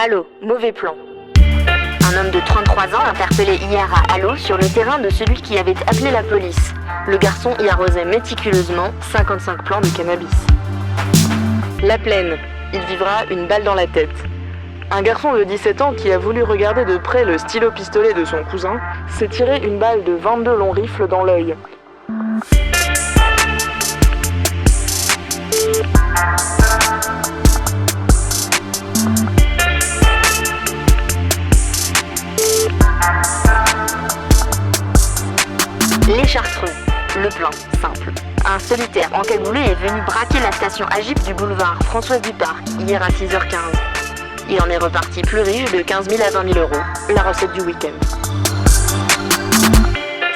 Allô, mauvais plan. Un homme de 33 ans interpellé hier à Allô sur le terrain de celui qui avait appelé la police. Le garçon y arrosait méticuleusement 55 plants de cannabis. La Plaine. Il vivra une balle dans la tête. Un garçon de 17 ans qui a voulu regarder de près le stylo-pistolet de son cousin s'est tiré une balle de 22 longs rifles dans l'œil. Les Chartreux. Le plan, simple. Un solitaire encagoulé est venu braquer la station Agip du boulevard François Duparc hier à 6h15. Il en est reparti plus riche de 15 000 à 20 000 euros, la recette du week-end.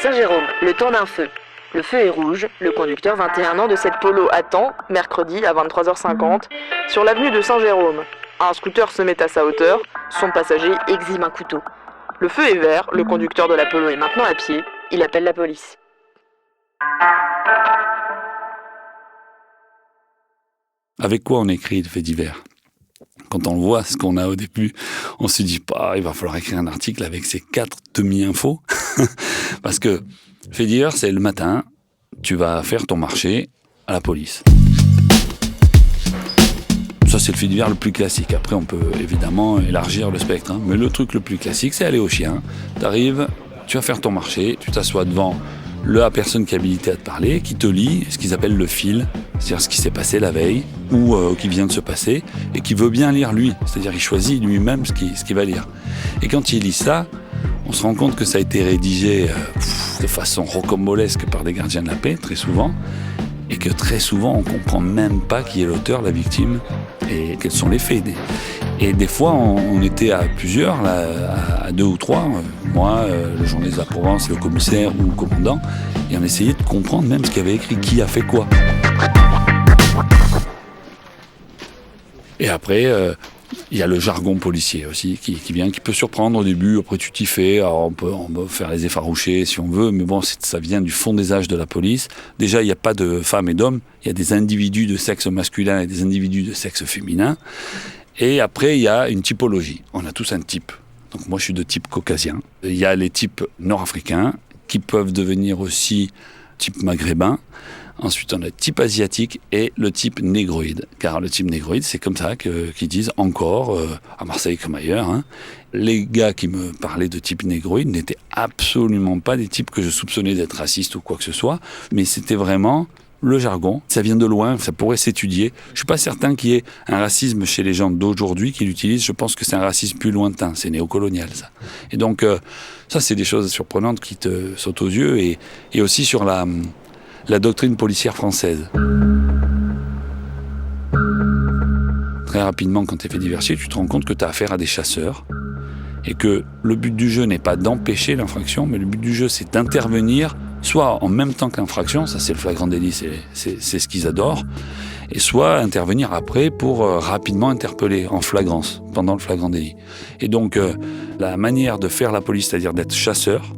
Saint-Jérôme, le temps d'un feu. Le feu est rouge, le conducteur 21 ans de cette Polo attend, mercredi à 23h50, sur l'avenue de Saint-Jérôme. Un scooter se met à sa hauteur, son passager exhibe un couteau. Le feu est vert, le conducteur de la Polo est maintenant à pied, il appelle la police. Avec quoi on écrit le fait divers ? Quand on voit ce qu'on a au début, on se dit il va falloir écrire un article avec ces 4 demi-infos. Parce que fait divers, c'est le matin, tu vas faire ton marché à la police. Ça, c'est le fait divers le plus classique. Après, on peut évidemment élargir le spectre. Mais le truc le plus classique, c'est aller au chien. T'arrives, tu vas faire ton marché, tu t'assois devant la personne qui est habilitée à te parler, qui te lit ce qu'ils appellent le fil, c'est-à-dire ce qui s'est passé la veille ou qui vient de se passer et qui veut bien lire lui, c'est-à-dire il choisit lui-même ce qu'il va lire. Et quand il lit ça, on se rend compte que ça a été rédigé de façon rocambolesque par des gardiens de la paix, très souvent, et que très souvent on comprend même pas qui est l'auteur, la victime et quels sont les faits. Et des fois, on était à plusieurs, là, à 2 ou 3, moi, le journaliste de la Provence, le commissaire ou le commandant, et on essayait de comprendre même ce qu'il y avait écrit, qui a fait quoi. Et après, il y a le jargon policier aussi qui vient, qui peut surprendre au début, après tu t'y fais, alors on peut faire les effarouchés si on veut, mais bon, ça vient du fond des âges de la police. Déjà, il n'y a pas de femmes et d'hommes, il y a des individus de sexe masculin et des individus de sexe féminin. Et après, il y a une typologie. On a tous un type. Donc moi, je suis de type caucasien. Il y a les types nord-africains qui peuvent devenir aussi type maghrébin. Ensuite, on a le type asiatique et le type négroïde. Car le type négroïde, c'est comme ça qu'ils disent encore, à Marseille comme ailleurs. Les gars qui me parlaient de type négroïde n'étaient absolument pas des types que je soupçonnais d'être racistes ou quoi que ce soit. Mais c'était vraiment le jargon. Ça vient de loin, ça pourrait s'étudier. Je ne suis pas certain qu'il y ait un racisme chez les gens d'aujourd'hui qui l'utilisent. Je pense que c'est un racisme plus lointain. C'est néocolonial, ça. Et donc, ça, c'est des choses surprenantes qui te sautent aux yeux. Et aussi sur la doctrine policière française. Très rapidement, quand tu es fait diversifier, tu te rends compte que tu as affaire à des chasseurs et que le but du jeu n'est pas d'empêcher l'infraction, mais le but du jeu, c'est d'intervenir soit en même temps que l'infraction, ça c'est le flagrant délit, c'est ce qu'ils adorent, et soit intervenir après pour rapidement interpeller en flagrance, pendant le flagrant délit. Et donc, la manière de faire la police, c'est-à-dire d'être chasseur,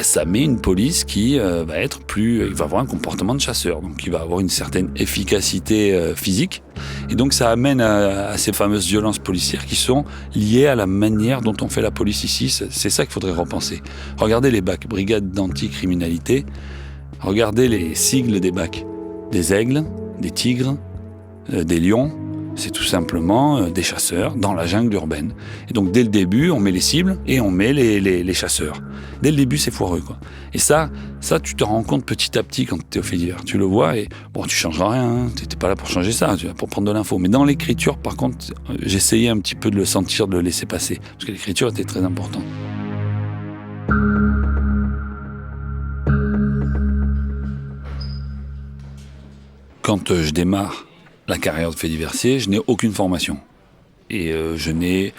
ça met une police qui va être il va avoir un comportement de chasseur, donc il va avoir une certaine efficacité physique, et donc ça amène à ces fameuses violences policières qui sont liées à la manière dont on fait la police ici. C'est ça qu'il faudrait repenser. Regardez les BAC, Brigade d'anticriminalité, regardez les sigles des BAC, des aigles, des tigres, des lions. C'est tout simplement des chasseurs dans la jungle urbaine. Et donc, dès le début, on met les cibles et on met les chasseurs. Dès le début, c'est foireux, quoi. Et ça, tu te rends compte petit à petit quand tu es au fait divers. Tu le vois et bon, tu changeras rien. Tu n'es pas là pour changer ça, tu es là pour prendre de l'info. Mais dans l'écriture, par contre, j'essayais un petit peu de le sentir, de le laisser passer. Parce que l'écriture était très importante. Quand je démarre la carrière de fait diversier, je n'ai aucune formation. Et je n'ai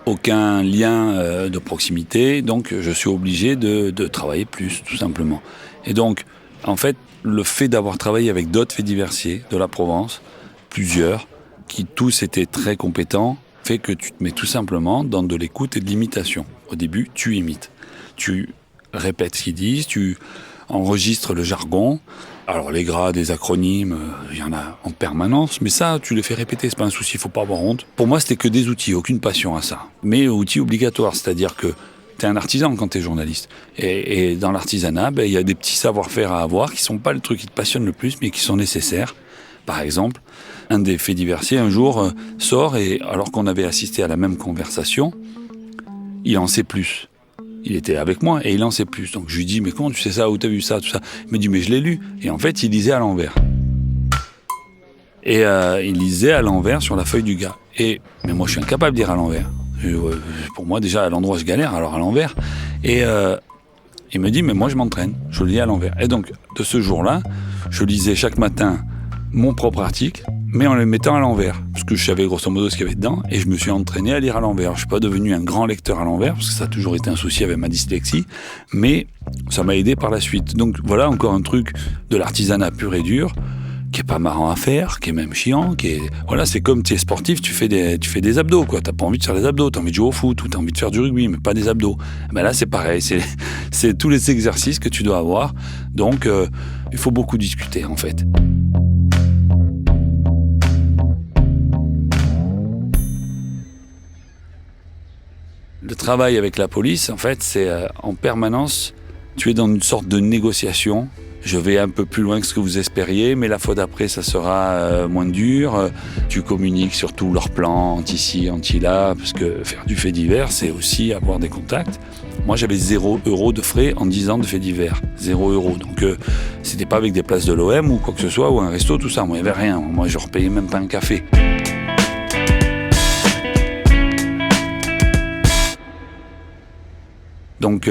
aucun lien de proximité, donc je suis obligé de travailler plus, tout simplement. Et donc, en fait, le fait d'avoir travaillé avec d'autres faits diversiers de la Provence, plusieurs, qui tous étaient très compétents, fait que tu te mets tout simplement dans de l'écoute et de l'imitation. Au début, tu imites. Tu répètes ce qu'ils disent, tu enregistre le jargon. Alors les grades, les acronymes, il y en a en permanence, mais ça, tu les fais répéter, c'est pas un souci, il faut pas avoir honte. Pour moi, c'était que des outils, aucune passion à ça. Mais outils obligatoires, c'est-à-dire que t'es un artisan quand t'es journaliste. Et dans l'artisanat, il y a des petits savoir-faire à avoir qui sont pas le truc qui te passionne le plus, mais qui sont nécessaires. Par exemple, un des faits diversiers, un jour, sort, et alors qu'on avait assisté à la même conversation, il en sait plus. Il était avec moi et il en sait plus. Donc je lui dis, mais comment tu sais ça, où t'as vu ça, tout ça? Il me dit, mais je l'ai lu. Et en fait, il lisait à l'envers. Et il lisait à l'envers sur la feuille du gars. Mais moi, je suis incapable de lire à l'envers. Pour moi, déjà, à l'endroit, je galère, alors à l'envers. Et il me dit, mais moi, je m'entraîne. Je lis à l'envers. Et donc, de ce jour-là, je lisais chaque matin mon propre article, mais en le mettant à l'envers, parce que je savais grosso modo ce qu'il y avait dedans, et je me suis entraîné à lire à l'envers. Je ne suis pas devenu un grand lecteur à l'envers, parce que ça a toujours été un souci avec ma dyslexie, mais ça m'a aidé par la suite. Donc voilà encore un truc de l'artisanat pur et dur, qui est pas marrant à faire, qui est même chiant, voilà, c'est comme tu es sportif, tu fais des abdos, quoi. T'as pas envie de faire des abdos, t'as envie de jouer au foot, ou t'as envie de faire du rugby, mais pas des abdos. Ben là, c'est pareil, c'est tous les exercices que tu dois avoir, donc il faut beaucoup discuter, en fait. Le travail avec la police, en fait, c'est en permanence, tu es dans une sorte de négociation. Je vais un peu plus loin que ce que vous espériez, mais la fois d'après, ça sera moins dur. Tu communiques sur tous leurs plans, anti-ci, anti-là, parce que faire du fait divers, c'est aussi avoir des contacts. Moi, j'avais 0 € de frais en 10 ans de fait divers. 0 €. Donc, c'était pas avec des places de l'OM ou quoi que ce soit, ou un resto, tout ça. Moi, il n'y avait rien. Moi, je ne repayais même pas un café. Donc,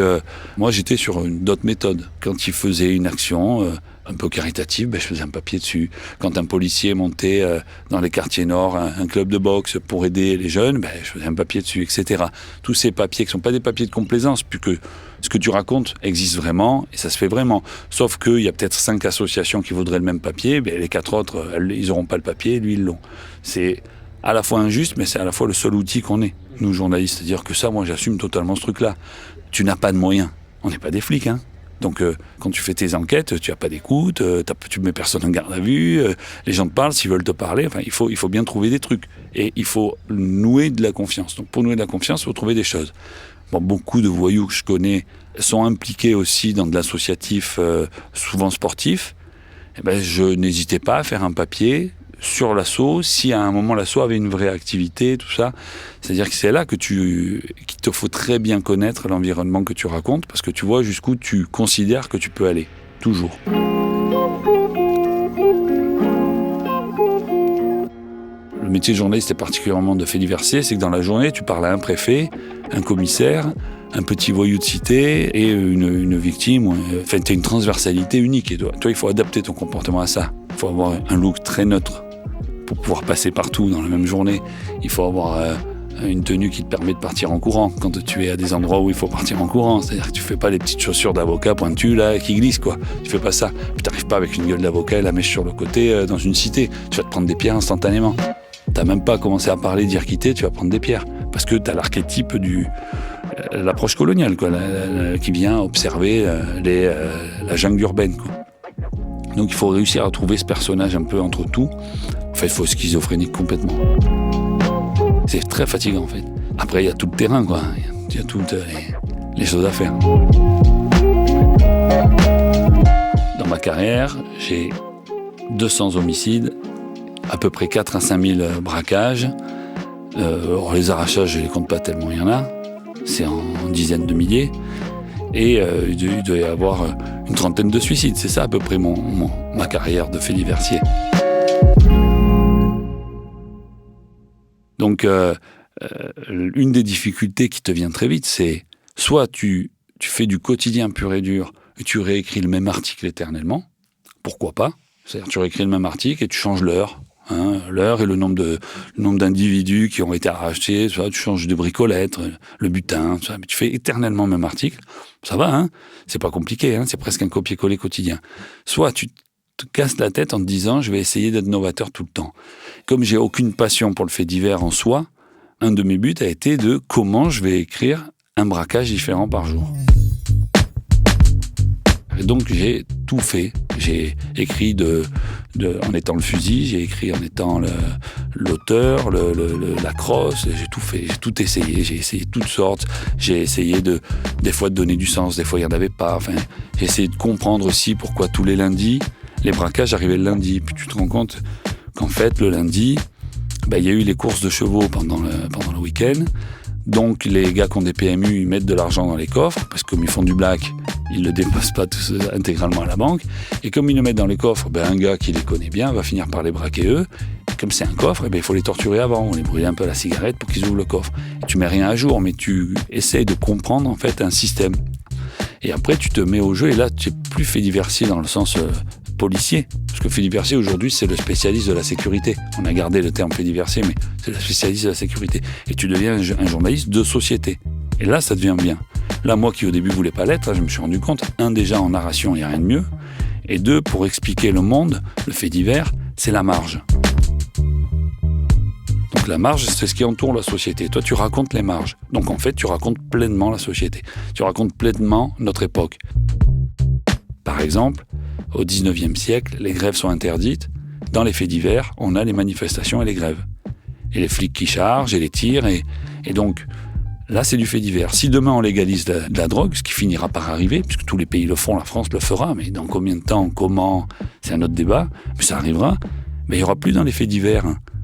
moi, j'étais sur d'autres méthodes. Quand il faisait une action un peu caritative, je faisais un papier dessus. Quand un policier montait dans les quartiers nord un club de boxe pour aider les jeunes, je faisais un papier dessus, etc. Tous ces papiers qui ne sont pas des papiers de complaisance, puisque ce que tu racontes existe vraiment et ça se fait vraiment. Sauf qu'il y a peut-être 5 associations qui voudraient le même papier, les 4 autres, ils n'auront pas le papier, lui, ils l'ont. C'est à la fois injuste, mais c'est à la fois le seul outil qu'on ait, nous journalistes. C'est-à-dire que ça, moi, j'assume totalement ce truc-là. Tu n'as pas de moyens. On n'est pas des flics, hein. Donc, quand tu fais tes enquêtes, tu n'as pas d'écoute, tu mets personne en garde à vue, les gens te parlent s'ils veulent te parler. Enfin, il faut bien trouver des trucs. Et il faut nouer de la confiance. Donc, pour nouer de la confiance, il faut trouver des choses. Bon, beaucoup de voyous que je connais sont impliqués aussi dans de l'associatif, souvent sportif. Je n'hésitais pas à faire un papier sur l'asso, si à un moment l'asso avait une vraie activité, tout ça. C'est-à-dire que c'est là qu'il te faut très bien connaître l'environnement que tu racontes, parce que tu vois jusqu'où tu considères que tu peux aller, toujours. Le métier de journaliste est particulièrement de fait diversier, c'est que dans la journée, tu parles à un préfet, un commissaire, un petit voyou de cité et une victime. Enfin, tu as une transversalité unique. Et toi, il faut adapter ton comportement à ça. Il faut avoir un look très neutre pour pouvoir passer partout dans la même journée. Il faut avoir une tenue qui te permet de partir en courant quand tu es à des endroits où il faut partir en courant. C'est-à-dire que tu fais pas les petites chaussures d'avocat pointues là qui glissent, quoi. Tu fais pas ça. Puis t'arrives pas avec une gueule d'avocat et la mèche sur le côté dans une cité. Tu vas te prendre des pierres instantanément. T'as même pas commencé à parler d'y quitter, tu vas prendre des pierres. Parce que t'as l'archétype l'approche coloniale, quoi, qui vient observer la jungle urbaine, quoi. Donc il faut réussir à trouver ce personnage un peu entre tout. Enfin, il faut schizophrénique complètement. C'est très fatigant, en fait. Après, il y a tout le terrain, quoi. Il y a toutes les choses à faire. Dans ma carrière, j'ai 200 homicides, à peu près 4 à 5 000 braquages. Or, les arrachages, je ne les compte pas tellement il y en a. C'est en dizaines de milliers. Et il doit y avoir une trentaine de suicides. C'est ça à peu près ma carrière de fait diversier. Donc, une des difficultés qui te vient très vite, c'est soit tu fais du quotidien pur et dur et tu réécris le même article éternellement. Pourquoi pas? C'est-à-dire tu réécris le même article et tu changes l'heure. L'heure et le nombre d'individus qui ont été arrachés, tu changes de bricolette, le butin, mais tu fais éternellement le même article, ça va, hein, c'est pas compliqué, hein, c'est presque un copier-coller quotidien. Soit tu te casses la tête en te disant je vais essayer d'être novateur tout le temps. Comme j'ai aucune passion pour le fait divers en soi, un de mes buts a été de comment je vais écrire un braquage différent par jour. Et Donc j'ai tout fait. J'ai écrit en étant le fusil, j'ai écrit en étant l'auteur, la crosse, j'ai tout fait, j'ai tout essayé, j'ai essayé toutes sortes. J'ai essayé des fois de donner du sens, des fois il n'y en avait pas. Enfin, j'ai essayé de comprendre aussi pourquoi tous les lundis, les braquages arrivaient le lundi. Puis tu te rends compte qu'en fait, le lundi, il y a eu les courses de chevaux pendant le week-end. Donc les gars qui ont des PMU, ils mettent de l'argent dans les coffres, parce que comme ils font du black, ils ne le déposent pas tous intégralement à la banque. Et comme ils le mettent dans les coffres, un gars qui les connaît bien va finir par les braquer eux. Et comme c'est un coffre, il faut les torturer avant, on les brûler un peu à la cigarette pour qu'ils ouvrent le coffre. Et tu mets rien à jour, mais tu essayes de comprendre en fait un système. Et après tu te mets au jeu, et là tu n'es plus fait diversier dans le sens policier. Parce que fait diversier aujourd'hui, c'est le spécialiste de la sécurité. On a gardé le terme fait diversier, mais c'est le spécialiste de la sécurité. Et tu deviens un journaliste de société. Et là, ça devient bien. Là, moi qui au début voulais pas l'être, je me suis rendu compte, déjà en narration, il n'y a rien de mieux. Et 2, pour expliquer le monde, le fait divers, c'est la marge. Donc la marge, c'est ce qui entoure la société. Toi, tu racontes les marges. Donc en fait, tu racontes pleinement la société. Tu racontes pleinement notre époque. Par exemple, au 19e siècle, les grèves sont interdites. Dans les faits divers, on a les manifestations et les grèves. Et les flics qui chargent et les tirent. Et donc, là, c'est du fait divers. Si demain, on légalise de la drogue, ce qui finira par arriver, puisque tous les pays le font, la France le fera, mais dans combien de temps, comment, c'est un autre débat, mais ça arrivera. Mais il n'y aura plus dans les faits divers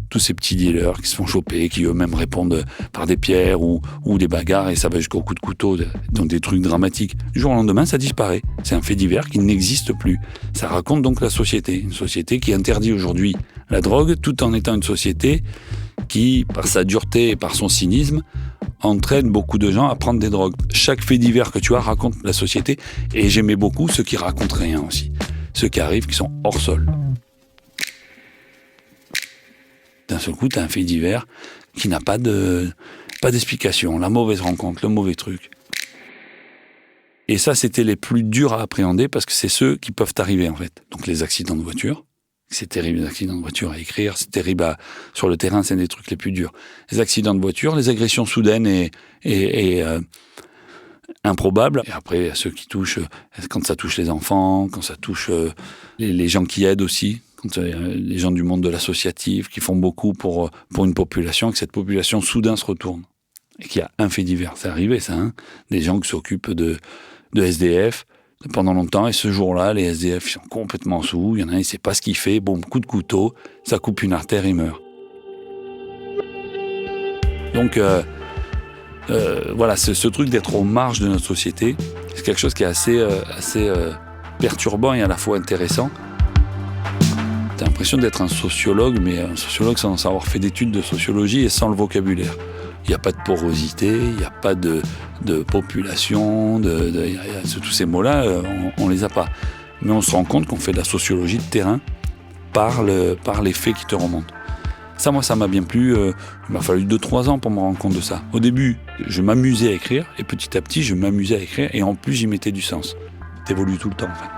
tous ces petits dealers qui se font choper, qui eux-mêmes répondent par des pierres ou des bagarres, et ça va jusqu'au coup de couteau, donc des trucs dramatiques. Du jour au lendemain, ça disparaît. C'est un fait divers qui n'existe plus. Ça raconte donc la société. Une société qui interdit aujourd'hui la drogue, tout en étant une société qui, par sa dureté et par son cynisme, entraîne beaucoup de gens à prendre des drogues. Chaque fait divers que tu as raconte la société, et j'aimais beaucoup ceux qui racontent rien aussi. Ceux qui arrivent, qui sont hors sol. D'un seul coup, tu as un fait divers qui n'a pas d'explication. La mauvaise rencontre, le mauvais truc. Et ça, c'était les plus durs à appréhender parce que c'est ceux qui peuvent arriver, en fait. Donc les accidents de voiture. C'est terrible, les accidents de voiture à écrire. C'est terrible sur le terrain, c'est des trucs les plus durs. Les accidents de voiture, les agressions soudaines et improbables. Et après, ceux qui touchent, quand ça touche les enfants, quand ça touche les gens qui aident aussi. Quand les gens du monde de l'associatif qui font beaucoup pour une population, que cette population soudain se retourne. Et qu'il y a un fait divers. C'est arrivé ça, des gens qui s'occupent de SDF pendant longtemps, et ce jour-là, les SDF sont complètement sous, il y en a un, il ne sait pas ce qu'il fait, boum, coup de couteau, ça coupe une artère, il meurt. Donc voilà, ce truc d'être aux marges de notre société, c'est quelque chose qui est assez perturbant et à la fois intéressant. T'as l'impression d'être un sociologue, mais un sociologue sans avoir fait d'études de sociologie et sans le vocabulaire. Il n'y a pas de porosité, il n'y a pas de population, tous ces mots-là, on ne les a pas. Mais on se rend compte qu'on fait de la sociologie de terrain par les faits qui te remontent. Ça, moi, ça m'a bien plu. Il m'a fallu 2-3 ans pour me rendre compte de ça. Au début, je m'amusais à écrire, et petit à petit, je m'amusais à écrire, et en plus, j'y mettais du sens. T'évolues tout le temps, en fait.